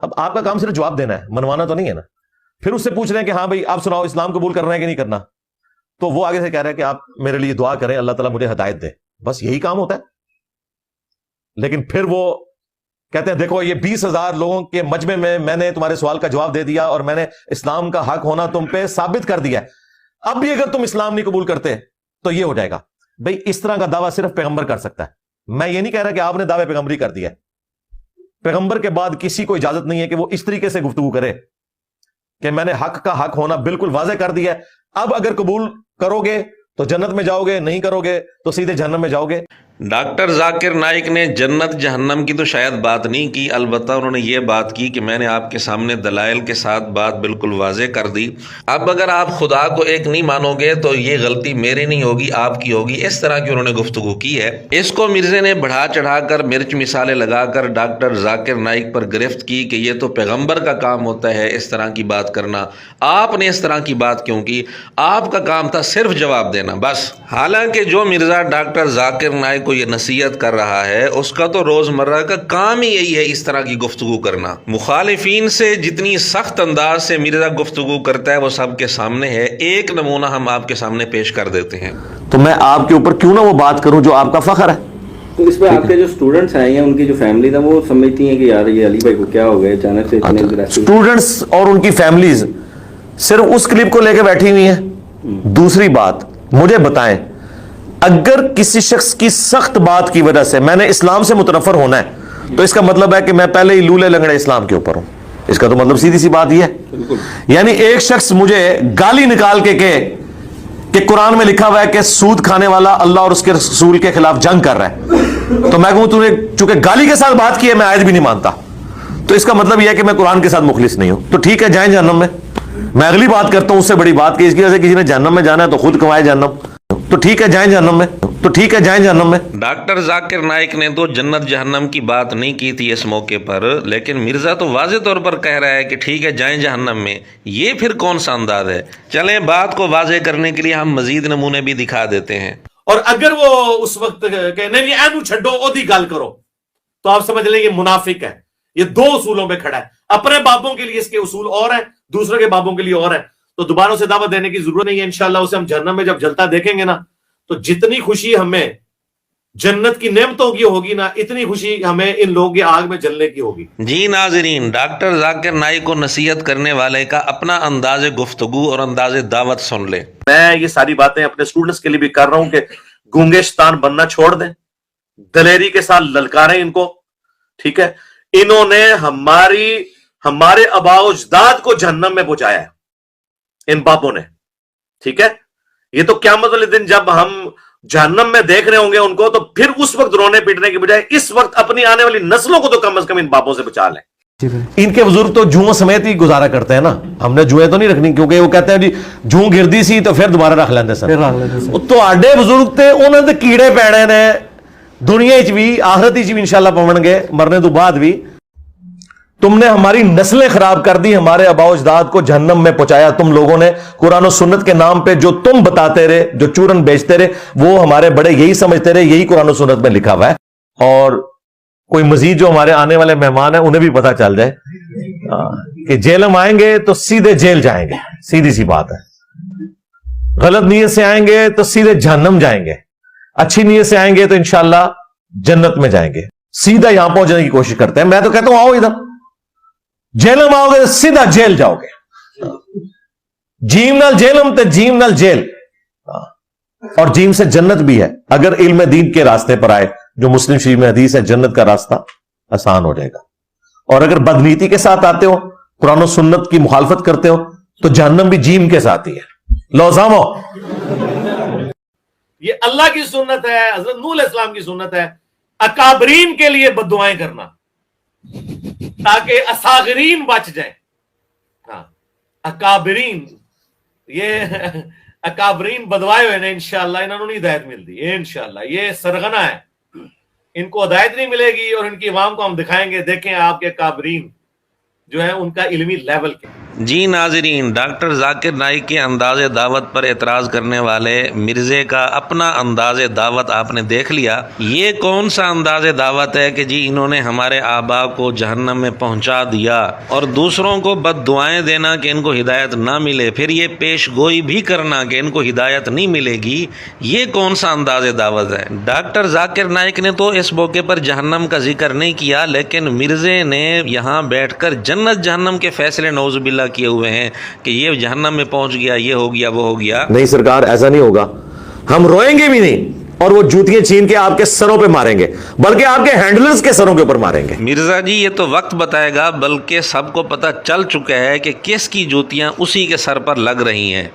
اب آپ کا کام صرف جواب دینا ہے، منوانا تو نہیں ہے نا. پھر اس سے پوچھ رہے ہیں کہ ہاں بھائی آپ سناؤ اسلام قبول کرنا ہے کہ نہیں کرنا، تو وہ آگے سے کہہ رہا ہے کہ آپ میرے لیے دعا کریں اللہ تعالیٰ مجھے ہدایت دے. بس یہی کام ہوتا ہے. لیکن پھر وہ کہتے ہیں دیکھو یہ 20,000 لوگوں کے مجمع میں نے تمہارے سوال کا جواب دے دیا اور میں نے اسلام کا حق ہونا تم پہ ثابت کر دیا ہے، اب بھی اگر تم اسلام نہیں قبول کرتے تو یہ ہو جائے گا. بھئی اس طرح کا دعویٰ صرف پیغمبر کر سکتا ہے. میں یہ نہیں کہہ رہا کہ آپ نے دعوے پیغمبری کر دیا ہے. پیغمبر کے بعد کسی کو اجازت نہیں ہے کہ وہ اس طریقے سے گفتگو کرے کہ میں نے حق کا حق ہونا بالکل واضح کر دیا ہے، اب اگر قبول کرو گے تو جنت میں جاؤ گے، نہیں کرو گے تو سیدھے جہنم میں جاؤ گے. ڈاکٹر ذاکر نائک نے جنت جہنم کی تو شاید بات نہیں کی، البتہ انہوں نے یہ بات کی کہ میں نے آپ کے سامنے دلائل کے ساتھ بات بالکل واضح کر دی. اب اگر آپ خدا کو ایک نہیں مانو گے تو یہ غلطی میری نہیں ہوگی، آپ کی ہوگی. اس طرح کی انہوں نے گفتگو کی ہے. اس کو مرزے نے بڑھا چڑھا کر مرچ مثالیں لگا کر ڈاکٹر ذاکر نائک پر گرفت کی کہ یہ تو پیغمبر کا کام ہوتا ہے اس طرح کی بات کرنا، آپ نے اس طرح کی بات کیوں کی؟ آپ کا کام تھا صرف جواب دینا بس. حالانکہ جو مرزا ڈاکٹر ذاکر نائک کو یہ نصیحت کر رہا ہے اس کا تو روزمرہ کا کام ہی یہی ہے اس طرح کی گفتگو کرنا. مخالفین سے جتنی سخت انداز سے مرزا گفتگو کرتا ہے وہ سب کے سامنے ہے. ایک نمونہ ہم آپ کے سامنے پیش کر دیتے ہیں. تو میں آپ کے اوپر کیوں نہ وہ بات کروں جو آپ کا فخر ہے. تو اس پہ آپ کے جو اسٹوڈنٹس آئے ہیں ان کی جو فیملی تھا وہ سمجھتی ہیں کہ یار یہ علی بھائی کو کیا ہو گیا اچانک سے اتنے. اسٹوڈنٹس اور ان کی فیملیز صرف اس کلپ کو لے کے بیٹھی ہوئی ہیں. دوسری بات مجھے بتائیں، اگر کسی شخص کی سخت بات کی وجہ سے میں نے اسلام سے متنفر ہونا ہے تو اس کا مطلب ہے کہ میں پہلے ہی لولے لنگڑے اسلام کے اوپر ہوں. اس کا تو مطلب سیدھی سی بات یہ ہے. یعنی ایک شخص مجھے گالی نکال کے کہ قرآن میں لکھا ہوا ہے کہ سود کھانے والا اللہ اور اس کے رسول کے خلاف جنگ کر رہا ہے، تو میں کہوں تو نے چونکہ گالی کے ساتھ بات کی ہے میں آیت بھی نہیں مانتا، تو اس کا مطلب یہ ہے کہ میں قرآن کے ساتھ مخلص نہیں ہوں. تو ٹھیک ہے جائیں جہنم میں. میں اگلی بات کرتا ہوں اس سے بڑی بات کہ اس کی وجہ سے کسی نے جہنم میں جانا ہے تو خود کمائے جہنم. تو ٹھیک ہے جائیں جہنم میں. تو ٹھیک ہے جائیں جہنم میں. ڈاکٹر ذاکر نائک نے تو جنت جہنم کی بات نہیں کی تھی اس موقع پر، لیکن مرزا تو واضح طور پر کہہ رہا ہے کہ ٹھیک ہے جائیں جہنم میں. یہ پھر کون سا انداز ہے؟ چلیں بات کو واضح کرنے کے لیے ہم مزید نمونے بھی دکھا دیتے ہیں. اور اگر وہ اس وقت کہ نہیں اینو چھڈو اودی گل کرو تو آپ سمجھ لیں یہ منافق ہے. یہ دو اصولوں پہ کھڑا ہے. اپنے بابوں کے لیے اس کے اصول اور ہیں، دوسروں کے بابوں کے لیے اور ہیں. تو دوبارہ سے دعوت دینے کی ضرورت نہیں ہے. انشاءاللہ اسے ہم جہنم میں جب جلتا دیکھیں گے نا تو جتنی خوشی ہمیں جنت کی نعمتوں کی ہوگی نا اتنی خوشی ہمیں ان لوگوں کی آگ میں جلنے کی ہوگی. جی ناظرین، ڈاکٹر ذاکر نائک کو نصیحت کرنے والے کا اپنا انداز گفتگو اور انداز دعوت سن لیں. میں یہ ساری باتیں اپنے اسٹوڈنٹس کے لیے بھی کر رہا ہوں کہ گونگے شیطان بننا چھوڑ دیں، دلیری کے ساتھ للکاریں ان کو. ٹھیک ہے، انہوں نے ہمارے آباء و اجداد کو جہنم میں پہنچایا ہے ان بابوں نے. ٹھیک ہے، یہ تو قیامت والے دن جب ہم جہنم میں دیکھ رہے ہوں گے ان کو تو پھر اس وقت رونے پیٹنے کی بجائے اس وقت اپنی آنے والی نسلوں کو تو کم از کم ان بابوں سے بچا لیں. ان کے بزرگ تو جوؤں سمیت ہی گزارا کرتے ہیں نا. ہم نے جوئیں تو نہیں رکھنی کیونکہ وہ کہتے ہیں جی جوں گردی سی تو پھر دوبارہ رکھ لیندے سن. تو آڈے بزرگ تے انہوں نے کیڑے پیڑے نے دنیا بھی آخرت بھی انشاءاللہ پون گے مرنے تو بعد بھی. تم نے ہماری نسلیں خراب کر دی، ہمارے آباء و اجداد کو جہنم میں پہنچایا تم لوگوں نے. قرآن و سنت کے نام پہ جو تم بتاتے رہے، جو چورن بیچتے رہے، وہ ہمارے بڑے یہی سمجھتے رہے یہی قرآن و سنت میں لکھا ہوا ہے. اور کوئی مزید جو ہمارے آنے والے مہمان ہیں انہیں بھی پتہ چل جائے کہ جیل ہم آئیں گے تو سیدھے جیل جائیں گے. سیدھی سی بات ہے. غلط نیت سے آئیں گے تو سیدھے جہنم جائیں گے، اچھی نیت سے آئیں گے تو انشاءاللہ جنت میں جائیں گے. سیدھا یہاں پہنچنے کی کوشش کرتے ہیں. میں تو کہتا ہوں آؤ ادھر، جیلم آؤ گے سیدھا جیل جاؤ گے. جیم نال جیلم تے جیم نال جیل، اور جیم سے جنت بھی ہے اگر علم دین کے راستے پر آئے. جو مسلم شریف میں حدیث ہے جنت کا راستہ آسان ہو جائے گا. اور اگر بدنیتی کے ساتھ آتے ہو، قرآن و سنت کی مخالفت کرتے ہو تو جہنم بھی جیم کے ساتھ ہی ہے. لوزامو یہ اللہ کی سنت ہے، حضرت نوح علیہ السلام کی سنت ہے اکابرین کے لیے بددعائیں کرنا تاکہ اصاغرین بچ جائیں. ہاں اکابرین، یہ اکابرین بدوائے ہوئے ہیں انشاءاللہ انہوں نے ہدایت مل دی. انشاءاللہ یہ سرغنہ ہے، ان کو ہدایت نہیں ملے گی اور ان کی عوام کو ہم دکھائیں گے دیکھیں آپ کے اکابرین جو ہے ان کا علمی لیول کے جی ناظرین، ڈاکٹر ذاکر نائک کے انداز دعوت پر اعتراض کرنے والے مرزے کا اپنا انداز دعوت آپ نے دیکھ لیا۔ یہ کون سا انداز دعوت ہے کہ جی انہوں نے ہمارے آبا کو جہنم میں پہنچا دیا اور دوسروں کو بد دعائیں دینا کہ ان کو ہدایت نہ ملے، پھر یہ پیش گوئی بھی کرنا کہ ان کو ہدایت نہیں ملے گی، یہ کون سا انداز دعوت ہے؟ ڈاکٹر ذاکر نائک نے تو اس موقع پر جہنم کا ذکر نہیں کیا، لیکن مرزے نے یہاں بیٹھ کر جنت جہنم کے فیصلے نعوذ باللہ کیے ہوئے ہیں کہ یہ جہنم میں پہنچ گیا، یہ ہو گیا، وہ ہو گیا۔ نہیں سرکار، ایسا نہیں ہوگا، ہم روئیں گے بھی نہیں اور وہ جوتیاں چھین کے آپ کے سروں پہ ماریں گے، بلکہ آپ کے ہینڈلرز کے سروں کے اوپر ماریں گے۔ مرزا جی یہ تو وقت بتائے گا، بلکہ سب کو پتہ چل چکا ہے کہ کس کی جوتیاں اسی کے سر پر لگ رہی ہیں۔